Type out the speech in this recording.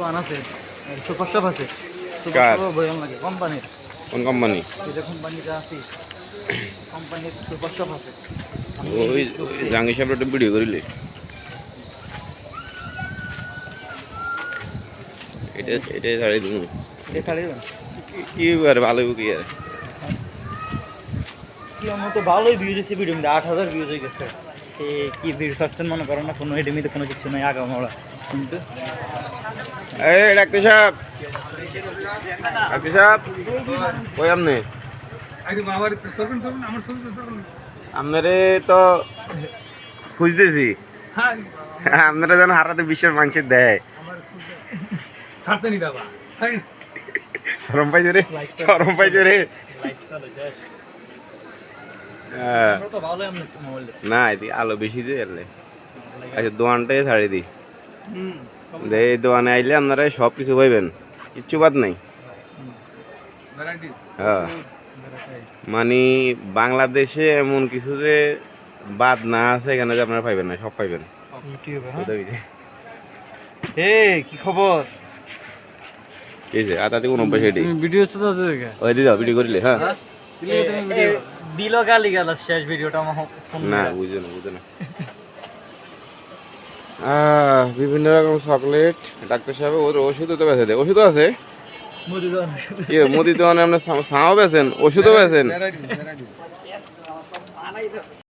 দোকান আছে, super shop আছে। কার? বয়াম লাগে কোম্পানির। কোন কোম্পানি? এটা কোম্পানিটা আছে, কোম্পানির সুপার শপ আছে। ওই জাঙ্গি সাহেব একটা ভিডিও করিলে এটা ছাড়ি তুমি এটা ছাড়িয়ে দেন। কি আর ভালো কি আর কি আমার তো ভালোই ভিউজ হয়েছে ভিডিও, 8,000 ভিউজ হয়ে গেছে। কি ভিউজ আসছেন মনে করেন না, কোনো এডিমিতে কোনো কিছু নাই আগামোড়া, কিন্তু এই ডাক্তার সাহেব, ডাক্তার সাহেব কই আপনি? আপনারে তো খুঁজতেছি, আপনারা যেন হারাতে বিশ্বের মানুষের দেয়। গরম পাইছে রে, গরম পাইছে রে। না এদিকে আলো বেশি দিয়ে এলে আচ্ছা দোকানটাই ছাড়ি দিই। এই দোকানে আইলে আপনারা সব কিছু পাইবেন, কিচ্ছু বাদ নাই। হ্যাঁ মানে বাংলাদেশে এমন কিছু যে বাদ না আছে এখানে যে আপনারা পাইবেন না, সব পাইবেন। কি খবর? এই যে আদা দিব 90 সেটি ভিডিও তো দেখে ওই দিদা ভিডিও করিলে। হ্যাঁ দিল গালি গালাস শেষ ভিডিওটা আমার ফোন না বুঝো না, বুঝো না। বিভিন্ন রকম চকলেট ডাক্তার সাহেব ওর ওষুধও তো বেঁচে দেয়। ওষুধও আছে মুদি দোকানে আপনার ছাও বেছেন, ওষুধও বেছেন।